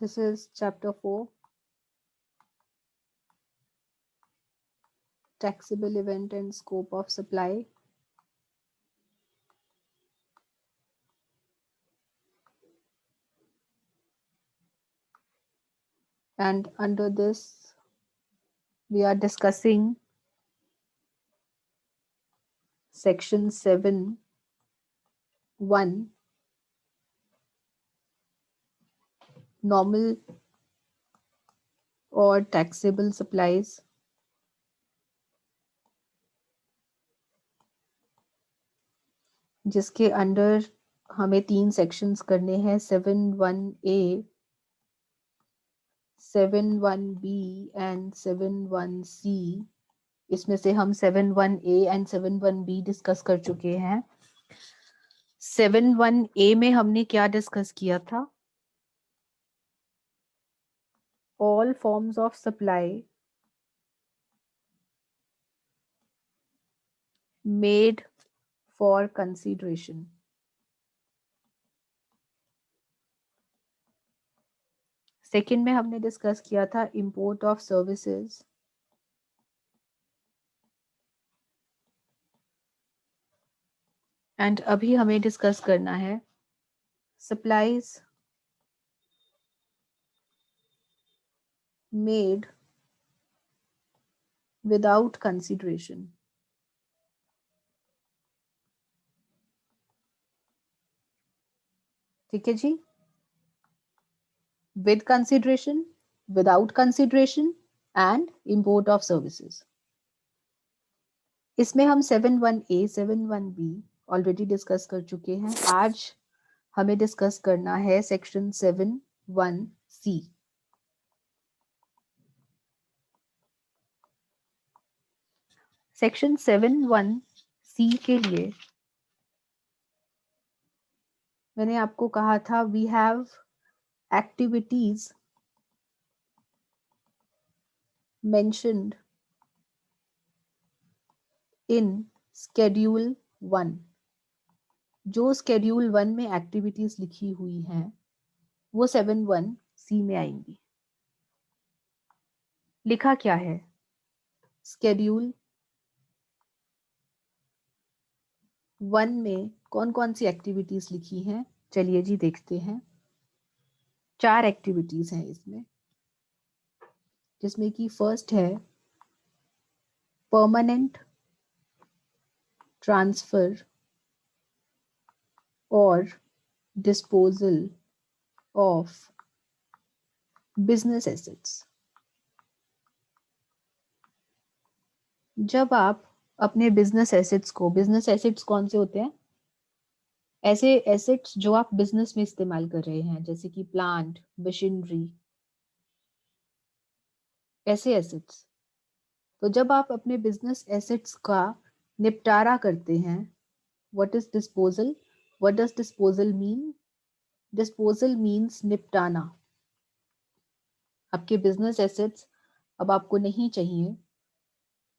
This is chapter 4, taxable event and scope of supply. And under this, we are discussing section 7(1), normal or taxable supplies. जिसके under हमें 3 sections करने हैं, 7(1)A, 7(1)B and 7(1)C. इसमें से हम 7(1)A and 7(1)B discuss कर चुके हैं. 7(1)A में हमने क्या डिस्कस किया था? All forms of supply made for consideration. Second में हमने डिस्कस किया था इंपोर्ट ऑफ सर्विसेज. एंड अभी हमें डिस्कस करना है सप्लाईज मेड विदाउट कंसिडरेशन. ठीक है जी. With consideration, without consideration and import of services. इसमें हम 7(1)A, 7(1)B ऑलरेडी डिस्कस कर चुके हैं. आज हमें डिस्कस करना है सेक्शन 7(1)C. सेक्शन 7(1)C के लिए मैंने आपको कहा था we have activities mentioned in schedule 1. जो स्केड्यूल 1 में एक्टिविटीज लिखी हुई हैं वो 7(1)C में आएंगी. लिखा क्या है? स्केड्यूल 1 में कौन कौन सी एक्टिविटीज लिखी हैं? चलिए जी देखते हैं. 4 एक्टिविटीज हैं इसमें, जिसमें कि फर्स्ट है परमानेंट ट्रांसफर और डिस्पोजल ऑफ बिजनेस एसेट्स. जब आप अपने बिजनेस एसेट्स कौन से होते हैं? ऐसे एसेट्स जो आप बिजनेस में इस्तेमाल कर रहे हैं, जैसे कि प्लांट, मशीनरी, ऐसे एसेट्स. तो जब आप अपने बिजनेस एसेट्स का निपटारा करते हैं, what is disposal? What does disposal mean? Disposal means निपटाना. आपके बिजनेस एसेट्स अब आपको नहीं चाहिए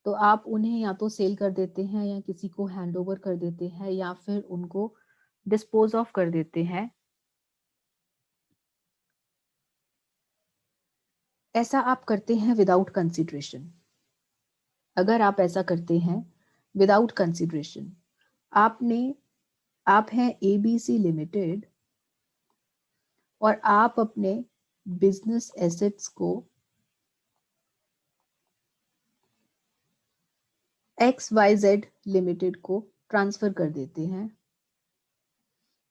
तो आप उन्हें या तो सेल कर देते हैं या किसी को हैंड ओवर कर देते हैं या फिर उनको डिस्पोज ऑफ कर देते हैं. ऐसा आप करते हैं विदाउट कंसिडरेशन. अगर आप ऐसा करते हैं विदाउट कंसिडरेशन, आप हैं ABC लिमिटेड और आप अपने बिजनेस एसेट्स को XYZ लिमिटेड को ट्रांसफर कर देते हैं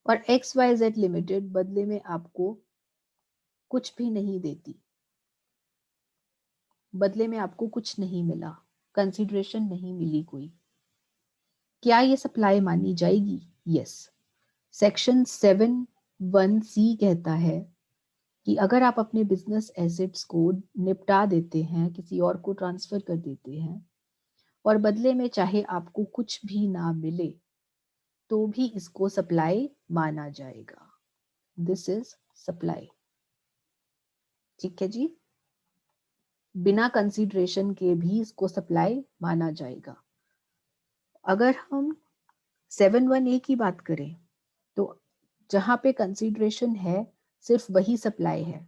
और XYZ लिमिटेड बदले में आपको कुछ भी नहीं देती. बदले में आपको कुछ नहीं मिला, कंसिडरेशन नहीं मिली कोई. क्या ये सप्लाई मानी जाएगी? यस. सेक्शन 7(1)C कहता है कि अगर आप अपने बिजनेस एसेट्स को निपटा देते हैं, किसी और को ट्रांसफर कर देते हैं और बदले में चाहे आपको कुछ भी ना मिले तो भी इसको सप्लाई माना जाएगा. This is supply. ठीक है जी. बिना कंसीडरेशन के भी इसको सप्लाई माना जाएगा. अगर हम 7(1)A की बात करें तो जहां पे कंसीडरेशन है सिर्फ वही सप्लाई है.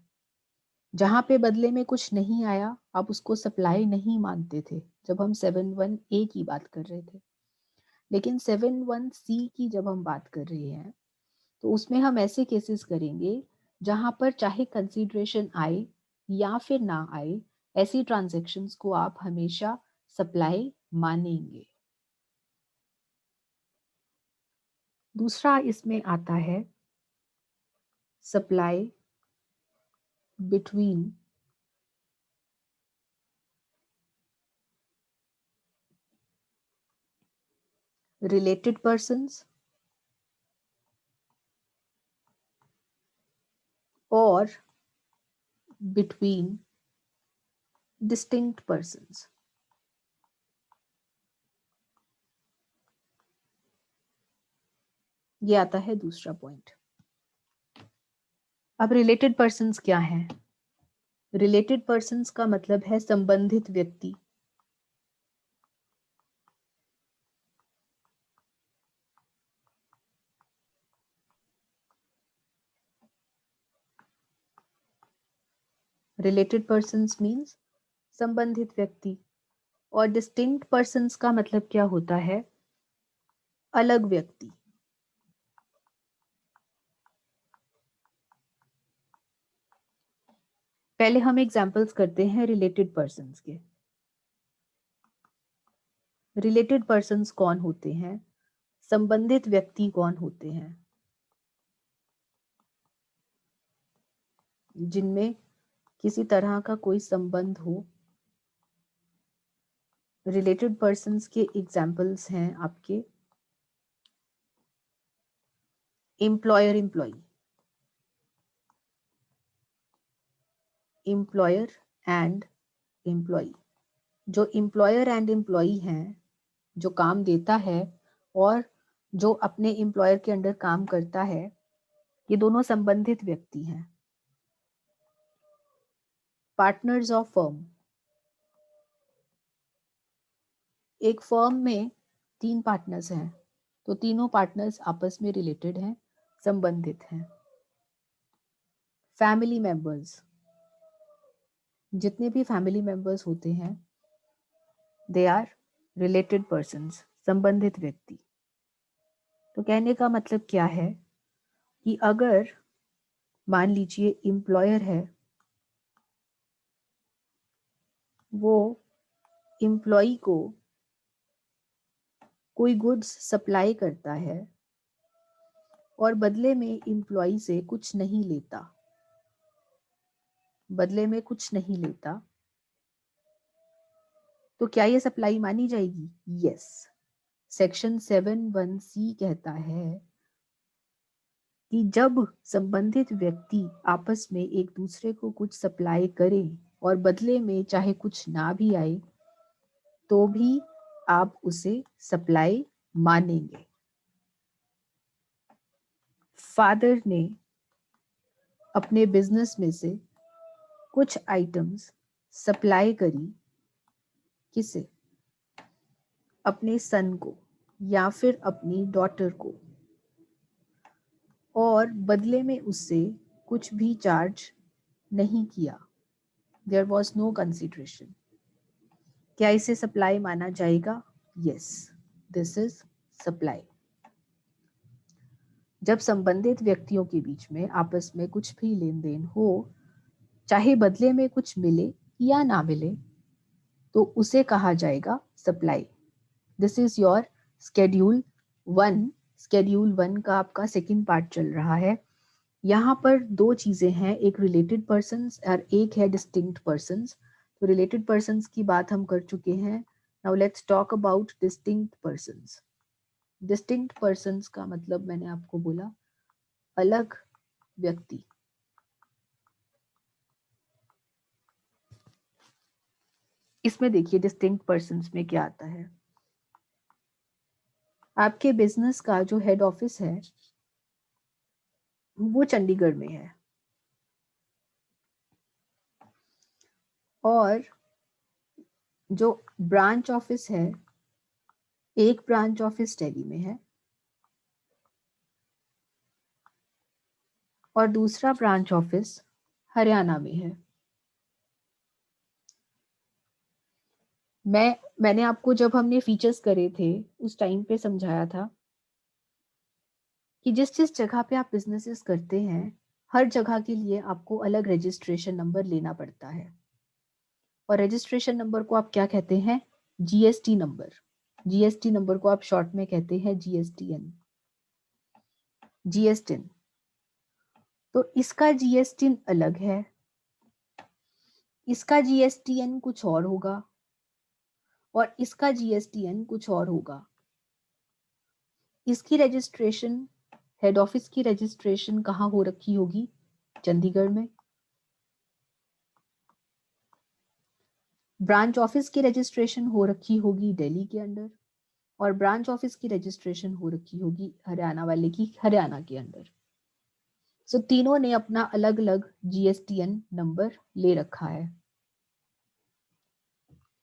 जहां पे बदले में कुछ नहीं आया, आप उसको सप्लाई नहीं मानते थे जब हम 7(1)(a) की बात कर रहे थे। लेकिन 7(1)(c) की जब हम बात कर रहे हैं, तो उसमें हम ऐसे केसेस करेंगे जहां पर चाहे कंसीडरेशन आए या फिर ना आए, ऐसी ट्रांजैक्शंस को आप हमेशा सप्लाई मानेंगे। दूसरा इसमें आता है सप्लाई बिटवीन रिलेटेड पर्सन्स और बिटवीन डिस्टिंक्ट पर्सन्स। ये आता है दूसरा पॉइंट। अब रिलेटेड पर्सन्स क्या हैं? रिलेटेड पर्सन्स का मतलब है संबंधित व्यक्ति। रिलेटेड पर्सन्स मीन्स संबंधित व्यक्ति। और डिस्टिंक्ट पर्सन्स का मतलब क्या होता है? अलग व्यक्ति। पहले हम एग्जांपल्स करते हैं रिलेटेड पर्सन्स के। रिलेटेड पर्सन्स कौन होते हैं? संबंधित व्यक्ति कौन होते हैं? जिनमें किसी तरह का कोई संबंध हो। रिलेटेड पर्सन्स के एग्जांपल्स हैं आपके employer employee, employer and employee. जो एम्प्लॉयर एंड एम्प्लॉई हैं, जो काम देता है और जो अपने एम्प्लॉयर के अंडर काम करता है, ये दोनों संबंधित व्यक्ति हैं। Partners of firm. एक फर्म में 3 पार्टनर्स हैं, तो तीनों पार्टनर्स आपस में रिलेटेड हैं, संबंधित हैं। Family members. जितने भी फैमिली मेंबर्स होते हैं, दे आर रिलेटेड पर्सन्स, संबंधित व्यक्ति। तो कहने का मतलब क्या है कि अगर मान लीजिए एम्प्लॉयर है, वो एम्प्लॉई को कोई गुड्स सप्लाई करता है और बदले में एम्प्लॉई से कुछ नहीं लेता, बदले में कुछ नहीं लेता, तो क्या ये सप्लाई मानी जाएगी? यस। सेक्शन 7(1)(c) कहता है कि जब संबंधित व्यक्ति आपस में एक दूसरे को कुछ सप्लाई करें और बदले में चाहे कुछ ना भी आए, तो भी आप उसे सप्लाई मानेंगे। फादर ने अपने बिजनेस में से कुछ आइटम्स सप्लाई करी, किसे? अपने सन को या फिर अपनी डॉटर को, और बदले में उससे कुछ भी चार्ज नहीं किया। There was no consideration. क्या इसे सप्लाई माना जाएगा? Yes, this is supply. जब संबंधित व्यक्तियों के बीच में आपस में कुछ भी लेन देन हो, चाहे बदले में कुछ मिले या ना मिले, तो उसे कहा जाएगा supply. This is your schedule 1। Schedule 1 का आपका सेकंड पार्ट चल रहा है। यहाँ पर 2 चीजें हैं, एक रिलेटेड पर्सन्स और एक है डिस्टिंक्ट पर्सन्स। तो रिलेटेड पर्सन्स की बात हम कर चुके हैं। Now let's talk about distinct persons. Distinct persons का मतलब मैंने आपको बोला अलग व्यक्ति। इसमें देखिए डिस्टिंक्ट पर्सन्स में क्या आता है। आपके बिजनेस का जो हेड ऑफिस है वो चंडीगढ़ में है, और जो ब्रांच ऑफिस है, एक ब्रांच ऑफिस दिल्ली में है और दूसरा ब्रांच ऑफिस हरियाणा में है। मैंने आपको जब हमने फीचर्स करे थे उस टाइम पे समझाया था कि जिस जिस जगह पे आप बिजनेसेस करते हैं हर जगह के लिए आपको अलग रजिस्ट्रेशन नंबर लेना पड़ता है, और रजिस्ट्रेशन नंबर को आप क्या कहते हैं? GST number. जीएसटी नंबर को आप शॉर्ट में कहते हैं जीएसटीएन। जीएसटीएन, तो इसका जीएसटीएन अलग है, इसका जीएसटीएन कुछ और होगा, और इसका जीएसटीएन कुछ और होगा। इसकी रजिस्ट्रेशन, हेड ऑफिस की रजिस्ट्रेशन कहाँ हो रखी होगी? चंडीगढ़ में। ब्रांच ऑफिस की रजिस्ट्रेशन हो रखी होगी दिल्ली के अंडर, और ब्रांच ऑफिस की रजिस्ट्रेशन हो रखी होगी हरियाणा वाले की हरियाणा के अंदर। सो तीनों ने अपना अलग अलग जीएसटीएन नंबर ले रखा है।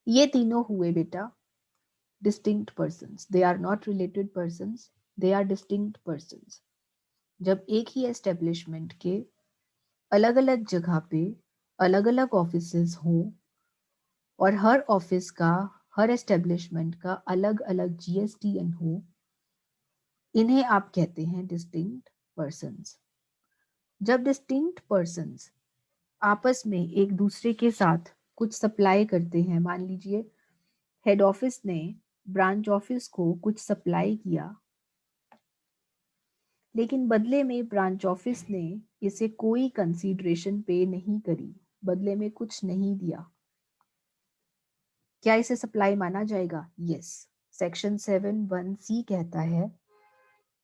ये तीनों हुए बेटा distinct persons, they are not related persons, they are distinct persons. जब एक ही एस्टेब्लिशमेंट के अलग अलग जगह पे अलग अलग ऑफिसेस हों और हर ऑफिस का, हर एस्टेब्लिशमेंट का अलग अलग जीएसटीएन हो, इन्हें आप कहते हैं डिस्टिंक्ट पर्सन्स। जब डिस्टिंक्ट पर्सन्स आपस में एक दूसरे के साथ कुछ सप्लाई करते हैं, मान लीजिए हेड ऑफिस ने ब्रांच ऑफिस को कुछ सप्लाई किया, लेकिन बदले में ब्रांच ऑफिस ने इसे कोई कंसीडरेशन पे नहीं करी, बदले में कुछ नहीं दिया, क्या इसे सप्लाई माना जाएगा? यस। सेक्शन 7(1)(c) कहता है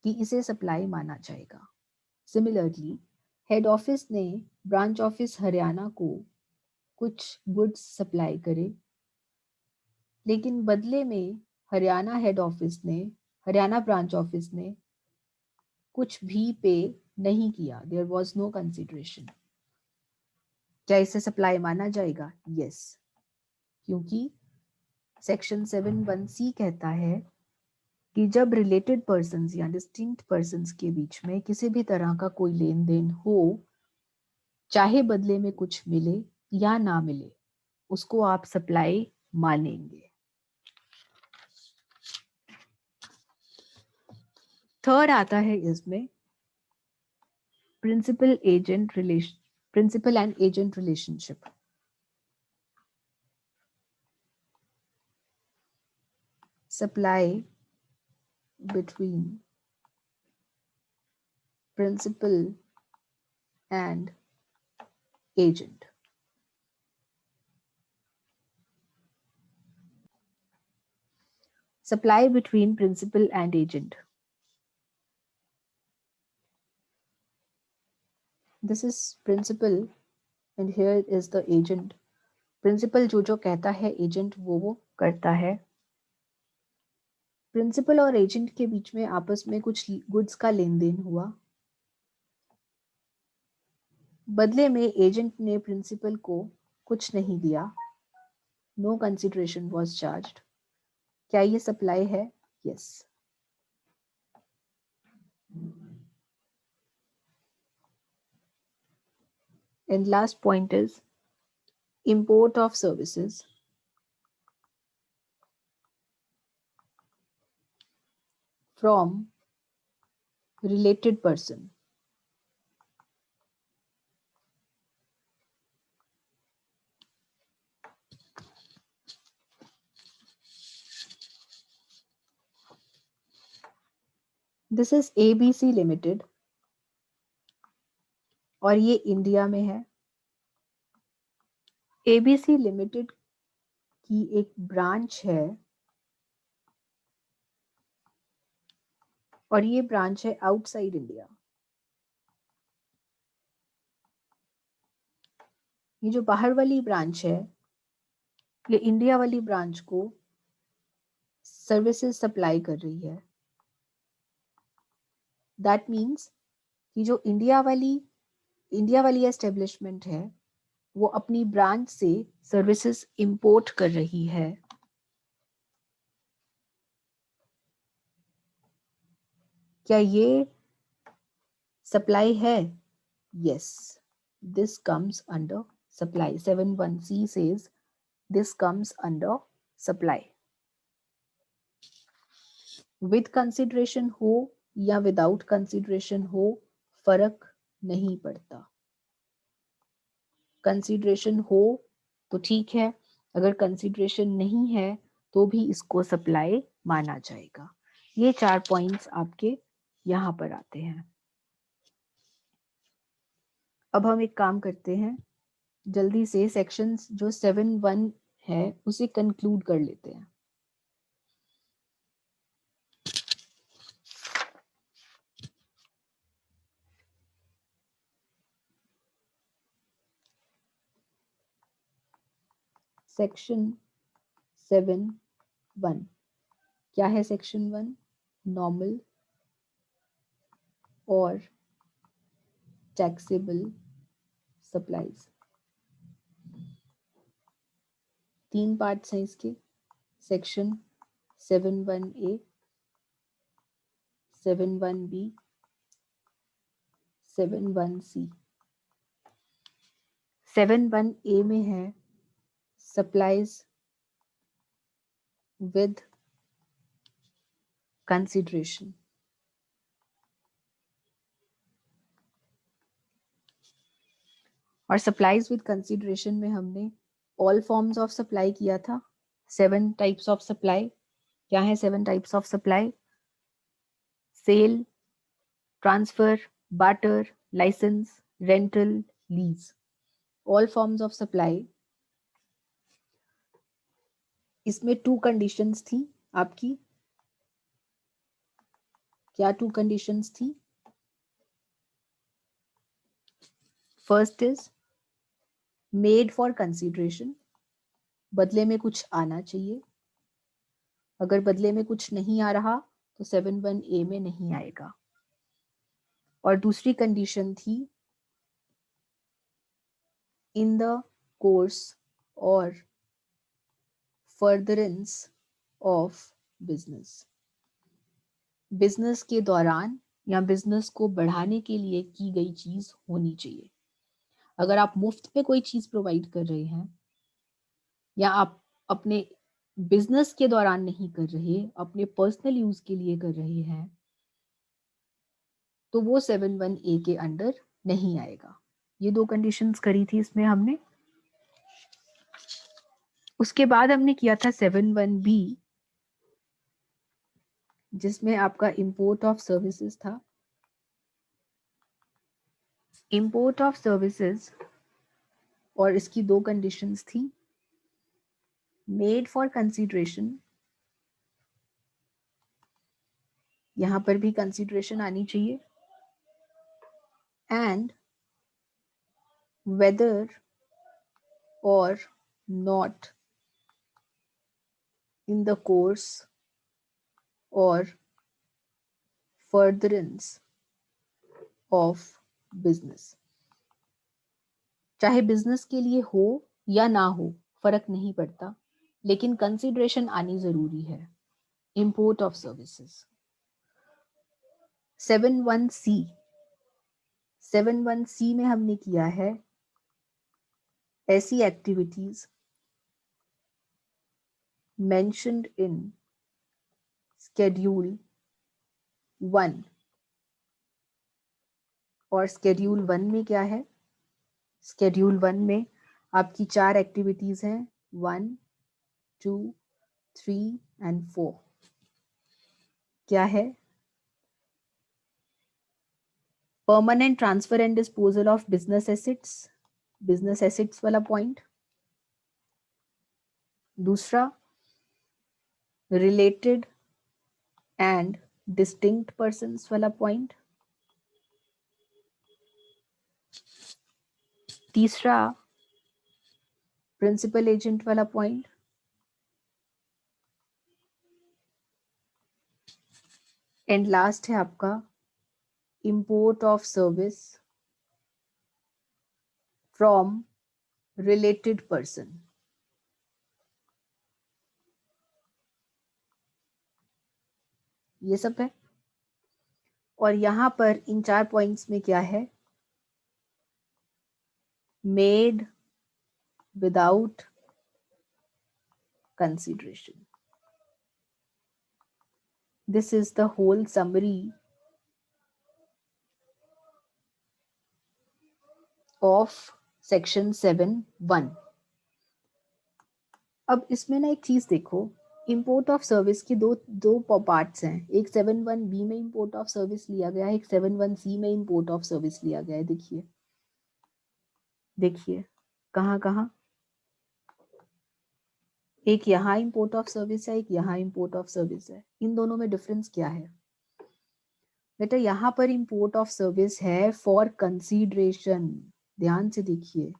कि इसे सप्लाई माना जाएगा। सिमिलरली हेड ऑफिस ने ब्रांच ऑफिस हरियाणा को कुछ गुड्स सप्लाई करे, लेकिन बदले में हरियाणा हेड ऑफिस ने, हरियाणा ब्रांच ऑफिस ने कुछ भी पे नहीं किया, देयर वॉज नो कंसिडरेशन, क्या इसे सप्लाई माना जाएगा? यस, क्योंकि सेक्शन 7(1)(c) कहता है कि जब रिलेटेड पर्सन्स या डिस्टिंक्ट पर्सन्स के बीच में किसी भी तरह का कोई लेन देन हो, चाहे बदले में कुछ मिले या ना मिले, उसको आप सप्लाई मानेंगे। थर्ड आता है इसमें principal agent relation, principal and agent relationship. Supply between principal and agent. Supply between principal and agent. This is principal and here is the agent. Principal जो कहता है, agent वो करता है। प्रिंसिपल और एजेंट के बीच में आपस में कुछ गुड्स का लेन देन हुआ, बदले में एजेंट ने प्रिंसिपल को कुछ नहीं दिया, नो कंसिडरेशन वॉज चार्ज्ड, क्या ये सप्लाई है? Yes. And last point is import of services from related person. This is ABC Limited और ये इंडिया में है। ABC Limited की एक ब्रांच है और ये ब्रांच है आउटसाइड इंडिया। ये जो बाहर वाली ब्रांच है, ये इंडिया वाली ब्रांच को सर्विसेज सप्लाई कर रही है। दैट मीन्स कि जो इंडिया वाली एस्टेब्लिशमेंट है, वो अपनी ब्रांच से सर्विसेज इंपोर्ट कर रही है। क्या ये सप्लाई है? Yes, this comes under supply. 7(1)(c) says this comes under supply. With consideration हो या विदाउट कंसिडरेशन हो, फर्क नहीं पड़ता। कंसिडरेशन हो तो ठीक है, अगर कंसिडरेशन नहीं है तो भी इसको सप्लाई माना जाएगा। ये 4 पॉइंट्स आपके यहाँ पर आते हैं। अब हम एक काम करते हैं, जल्दी से सेक्शंस जो 7.1 है उसे कंक्लूड कर लेते हैं। सेक्शन 7.1 क्या है? सेक्शन 1 नॉर्मल और टैक्सेबल सप्लाईज। 3 पार्ट्स हैं इसके। Section 7.1A, 7.1B, 7.1C। 7.1A में है सप्लाईज विद कंसिडरेशन। और सप्लाईज विद कंसिडरेशन में हमने ऑल फॉर्म्स ऑफ सप्लाई किया था। 7 टाइप्स ऑफ सप्लाई। क्या है 7 types of supply? Sale, transfer, barter, licence, rental, lease. All forms of supply. इसमें 2 कंडीशंस थी आपकी। क्या 2 कंडीशंस थी? First is made for consideration, बदले में कुछ आना चाहिए। अगर बदले में कुछ नहीं आ रहा तो 7.1A में नहीं आएगा। और दूसरी कंडीशन थी इन द कोर्स और फर्दरेंस ऑफ बिजनेस। बिजनेस के दौरान या बिजनेस को बढ़ाने के लिए की गई चीज होनी चाहिए। अगर आप मुफ्त में कोई चीज प्रोवाइड कर रहे हैं या आप अपने बिजनेस के दौरान नहीं कर रहे, अपने पर्सनल यूज के लिए कर रहे हैं, तो वो 7.1A के अंडर नहीं आएगा। ये 2 कंडीशंस करी थी इसमें हमने। उसके बाद हमने किया था 7.1B, जिसमें आपका इंपोर्ट ऑफ सर्विसेज था। इंपोर्ट ऑफ सर्विसेज और इसकी 2 कंडीशंस थी। मेड फॉर कंसिडरेशन, यहां पर भी कंसिडरेशन आनी चाहिए। एंड वेदर और नॉट इन द कोर्स और फर्दरेंस ऑफ बिजनेस। चाहे बिजनेस के लिए हो या ना हो, फर्क नहीं पड़ता, लेकिन कंसिडरेशन आनी जरूरी है। Import of services. 7.1C, 7.1C में हमने किया है ऐसी एक्टिविटीज मेंशन्ड इन Schedule 1। और Schedule 1 में क्या है? Schedule 1 में आपकी 4 एक्टिविटीज हैं, 1, 2, 3 and 4। क्या है? Permanent transfer and disposal of business assets, business assets वाला पॉइंट। दूसरा, रिलेटेड एंड डिस्टिंक्ट पर्सन्स वाला पॉइंट। तीसरा, प्रिंसिपल एजेंट वाला पॉइंट। एंड लास्ट है आपका import of service from related person. ये सब है। और यहां पर इन 4 पॉइंट्स में क्या है? Made without consideration. This is the whole summary of section 7(1). अब इसमें ना एक चीज देखो, इंपोर्ट ऑफ सर्विस के दो दो पार्ट्स हैं। एक 7(1)B में इंपोर्ट ऑफ सर्विस लिया गया है, एक 7(1)C में इंपोर्ट ऑफ सर्विस लिया गया है। देखिए देखिए कहाँ कहाँ, एक यहाँ इंपोर्ट ऑफ सर्विस है, एक यहाँ इंपोर्ट ऑफ सर्विस है। इन दोनों में डिफरेंस क्या है बेटा? यहाँ पर इंपोर्ट ऑफ सर्विस है फॉर कंसीडरेशन, ध्यान से देखिए,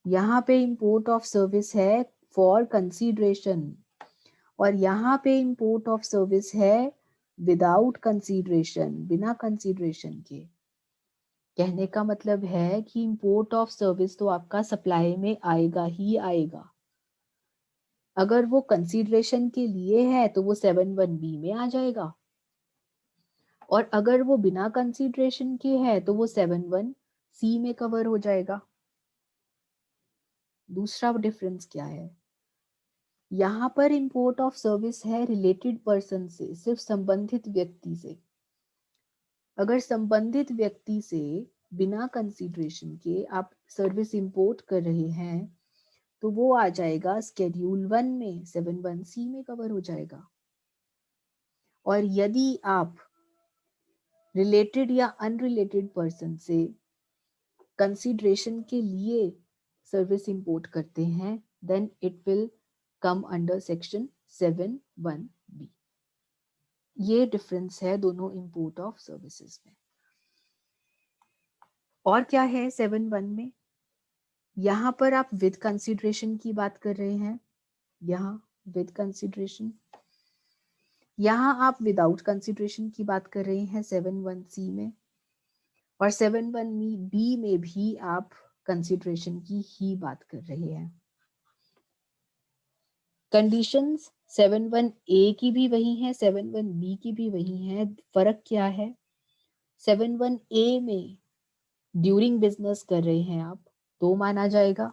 यहाँ पे इंपोर्ट ऑफ सर्विस है फॉर कंसीडरेशन, और यहाँ पे इंपोर्ट ऑफ सर्विस है विदाउट कंसीडरेशन, बिना कंसीडरेशन के। कहने का मतलब है कि इंपोर्ट ऑफ सर्विस तो आपका सप्लाई में आएगा ही आएगा। अगर वो कंसीडरेशन के लिए है तो वो 7(1)B में आ जाएगा, और अगर वो बिना कंसीडरेशन के है तो वो 7(1)C में कवर हो जाएगा। दूसरा डिफरेंस क्या है, यहाँ पर इंपोर्ट ऑफ सर्विस है रिलेटेड पर्सन से, सिर्फ संबंधित व्यक्ति से। अगर संबंधित व्यक्ति से बिना कंसीडरेशन के आप सर्विस इंपोर्ट कर रहे हैं तो वो आ जाएगा स्केड्यूल 1 में, 7(1)C में कवर हो जाएगा। और यदि आप रिलेटेड या अनरिलेटेड पर्सन से कंसीडरेशन के लिए सर्विस इंपोर्ट करते हैं, then it will come under section 7(1)B। ये डिफरेंस है दोनों इंपोर्ट ऑफ सर्विसेज में। और क्या है 7(1) में? यहाँ पर आप विद कंसीडरेशन की बात कर रहे हैं, यहाँ विद कंसीडरेशन, यहाँ आप विदाउट कंसीडरेशन की बात कर रहे हैं 7(1)C में, और 7(1)B में भी आप कंसीडरेशन की ही बात कर रहे हैं। कंडीशंस 7(1)A की भी वही है, 7(1)B की भी वही है। फर्क क्या है, 7(1)A में ड्यूरिंग बिजनेस कर रहे हैं आप तो माना जाएगा,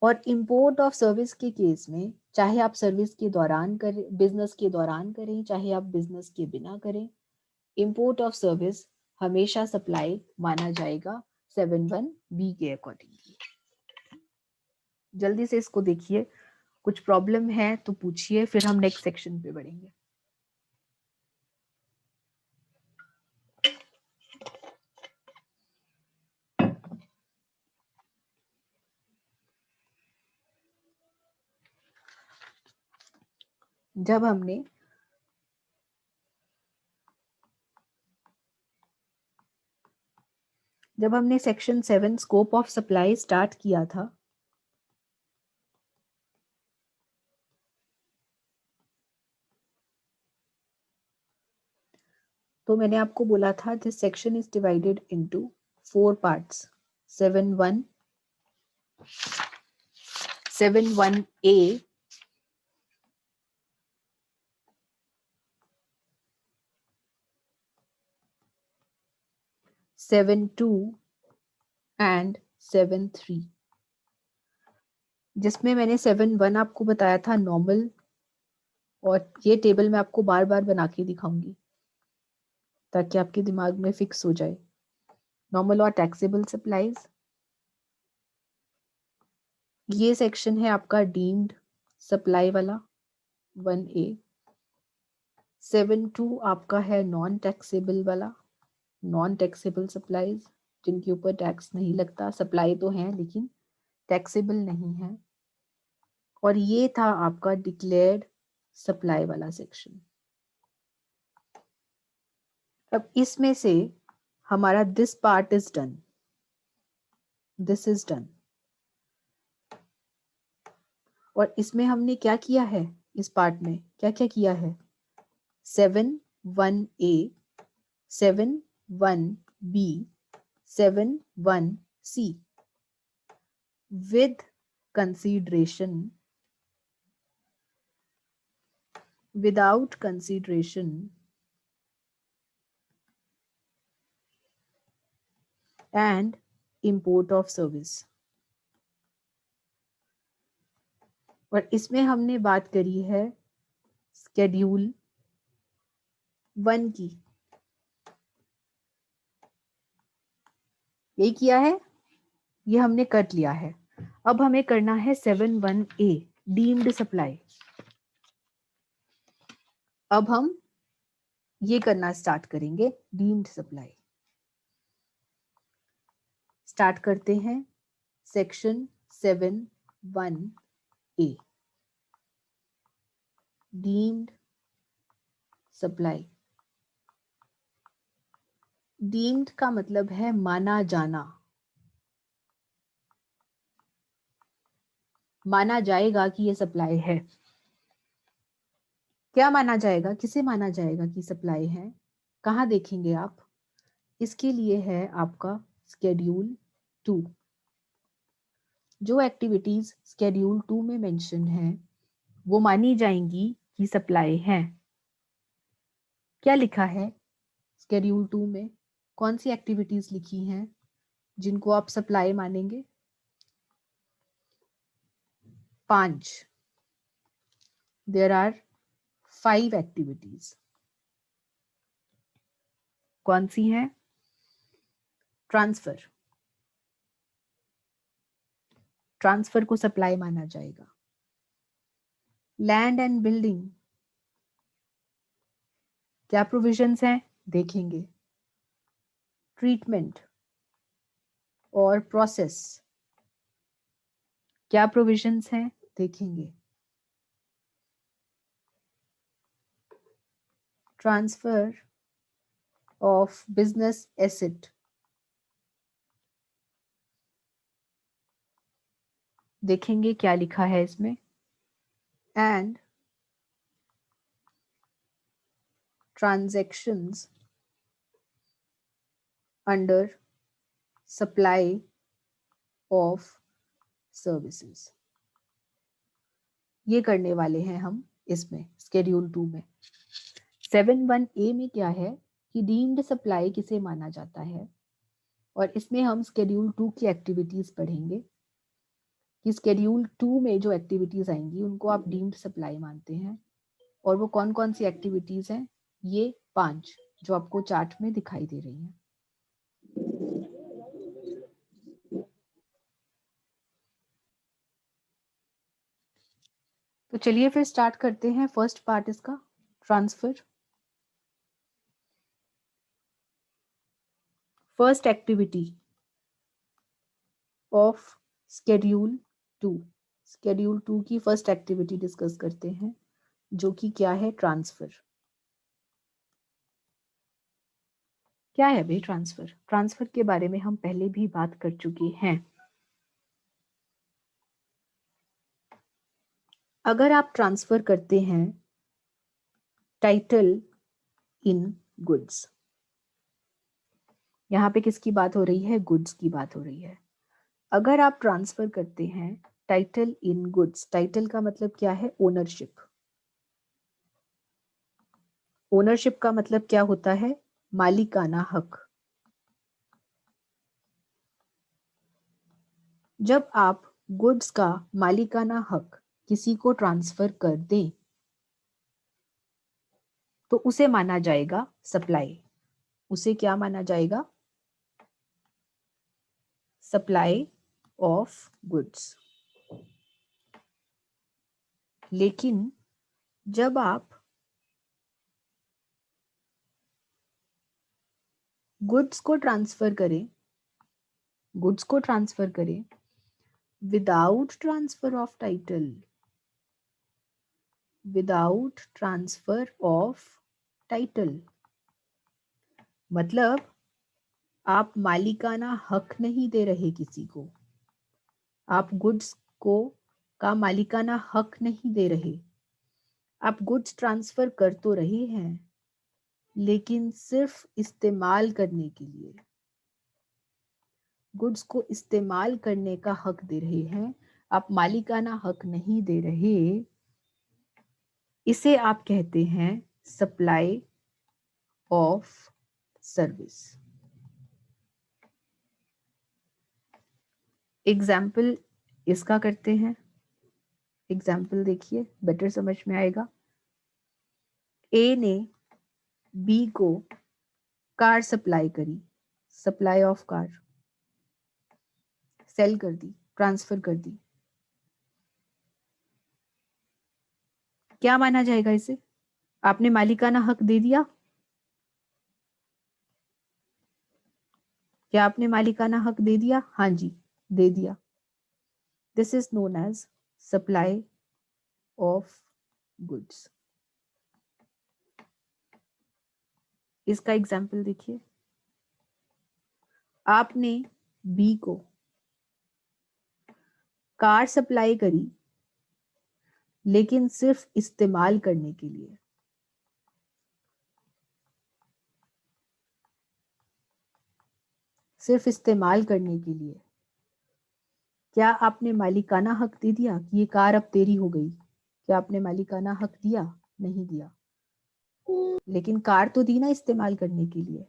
और इंपोर्ट ऑफ सर्विस के केस में चाहे आप सर्विस के दौरान करें, बिजनेस के दौरान करें, चाहे आप बिजनेस के बिना करें, इंपोर्ट ऑफ सर्विस हमेशा सप्लाई माना जाएगा 7(1)B के अकॉर्डिंगली। जल्दी से इसको देखिए, कुछ प्रॉब्लम है तो पूछिए, फिर हम नेक्स्ट सेक्शन पे बढ़ेंगे। जब हमने section 7 scope of supply start किया था, तो मैंने आपको बोला था this section is divided into 4 parts, 7(1), 7(1)A, 7(2) and 7(3), जिसमें मैंने 7(1) आपको बताया था नॉर्मल, और ये टेबल मैं आपको बार बार बना के दिखाऊंगी ताकि आपके दिमाग में फिक्स हो जाए। नॉर्मल और टैक्सेबल सप्लाईज, ये सेक्शन है आपका डीम्ड सप्लाई वाला 1A। 7(2) आपका है नॉन टैक्सेबल वाला, नॉन टैक्सेबल सप्लाईज जिनके ऊपर टैक्स नहीं लगता, सप्लाई तो है लेकिन टैक्सेबल नहीं है। और ये था आपका डिक्लेयर्ड सप्लाई वाला सेक्शन। अब इसमें से हमारा this part is done, this is done. और इसमें हमने क्या किया है, इस पार्ट में क्या क्या किया है, 7(1)A, 7(1)B, 7(1)C with consideration, without consideration, and import of service। और इसमें हमने बात करी है स्केड्यूल 1 की, यही किया है, ये हमने कर लिया है। अब हमें करना है 7(1)(a) डीम्ड सप्लाई। अब हम ये करना स्टार्ट करेंगे, डीम्ड सप्लाई। स्टार्ट करते हैं section 7(1)(a) deemed supply. Deemed का मतलब है माना जाना, माना जाएगा कि ये सप्लाई है। क्या माना जाएगा, किसे माना जाएगा कि सप्लाई है? कहाँ देखेंगे आप? इसके लिए है आपका स्केड्यूल 2। जो एक्टिविटीज स्केड्यूल 2 में मेंशन है वो मानी जाएंगी कि सप्लाई है। क्या लिखा है स्केड्यूल 2 में? कौन सी एक्टिविटीज लिखी हैं जिनको आप सप्लाई मानेंगे? 5। There are 5 activities. कौन सी हैं? ट्रांसफर, ट्रांसफर को सप्लाई माना जाएगा। लैंड एंड बिल्डिंग, क्या प्रोविजंस हैं देखेंगे। ट्रीटमेंट और प्रोसेस, क्या प्रोविजंस हैं देखेंगे। ट्रांसफर ऑफ बिजनेस एसेट, देखेंगे क्या लिखा है इसमें। And transactions under supply of services, ये करने वाले हैं हम इसमें स्केड्यूल 2 में। 7(1)(a) में क्या है कि डीम्ड सप्लाई किसे माना जाता है, और इसमें हम स्केड्यूल 2 की एक्टिविटीज पढ़ेंगे कि स्केड्यूल 2 में जो एक्टिविटीज आएंगी उनको आप डीम्ड सप्लाई मानते हैं। और वो कौन कौन सी एक्टिविटीज हैं? ये 5 जो आपको चार्ट में दिखाई दे रही हैं। तो चलिए फिर स्टार्ट करते हैं फर्स्ट पार्ट इसका, transfer. First activity of schedule 2, schedule 2 की फर्स्ट एक्टिविटी डिस्कस करते हैं जो कि क्या है? ट्रांसफर। क्या है भाई ट्रांसफर? ट्रांसफर के बारे में हम पहले भी बात कर चुके हैं। अगर आप ट्रांसफर करते हैं टाइटल इन गुड्स, यहां पे किसकी बात हो रही है? गुड्स की बात हो रही है। अगर आप ट्रांसफर करते हैं टाइटल इन गुड्स, टाइटल का मतलब क्या है? ओनरशिप। ओनरशिप का मतलब क्या होता है? मालिकाना हक। जब आप गुड्स का मालिकाना हक किसी को ट्रांसफर कर दें तो उसे माना जाएगा सप्लाई। उसे क्या माना जाएगा? Supply of goods. लेकिन जब आप गुड्स को ट्रांसफर करें, गुड्स को ट्रांसफर करें without transfer of title, without transfer of title, मतलब आप मालिकाना हक नहीं दे रहे किसी को, आप गुड्स को का मालिकाना हक नहीं दे रहे। आप गुड्स ट्रांसफर कर तो रहे हैं लेकिन सिर्फ इस्तेमाल करने के लिए, गुड्स को इस्तेमाल करने का हक दे रहे हैं, आप मालिकाना हक नहीं दे रहे। इसे आप कहते हैं सप्लाई ऑफ सर्विस। एग्जाम्पल इसका करते हैं। एग्जाम्पल देखिए, बेटर समझ में आएगा। ए ने बी को कार सप्लाई करी, सप्लाई ऑफ कार, सेल कर दी, ट्रांसफर कर दी। क्या माना जाएगा इसे? आपने मालिकाना हक दे दिया? क्या आपने मालिकाना हक दे दिया? हाँ जी, दे दिया। This is known as supply of goods. इसका एग्जाम्पल देखिए, आपने बी को कार सप्लाई करी लेकिन सिर्फ इस्तेमाल करने के लिए। सिर्फ इस्तेमाल करने के लिए। क्या आपने मालिकाना हक दे दिया कि ये कार अब तेरी हो गई? क्या आपने मालिकाना हक दिया? नहीं दिया। लेकिन कार तो दी ना इस्तेमाल करने के लिए।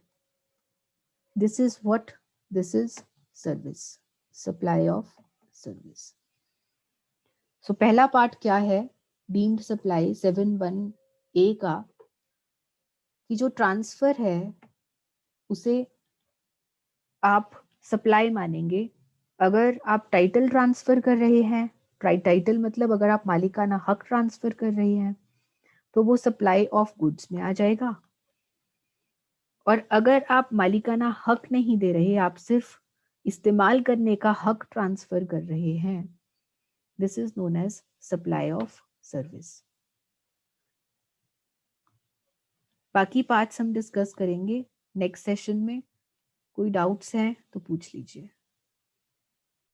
This is what, this is service, supply of service. So पहला पार्ट क्या है डीम्ड सप्लाई 7(1)(a) का, कि जो ट्रांसफर है उसे आप सप्लाई मानेंगे अगर आप टाइटल ट्रांसफर कर रहे हैं। टाइटल मतलब अगर आप मालिकाना हक ट्रांसफर कर रहे हैं तो वो सप्लाई ऑफ गुड्स में आ जाएगा। और अगर आप मालिकाना हक नहीं दे रहे, आप सिर्फ इस्तेमाल करने का हक ट्रांसफर कर रहे हैं, this is known as supply of service. बाकी पार्ट्स हम डिस्कस करेंगे नेक्स्ट सेशन में। कोई डाउट्स हैं तो पूछ लीजिए।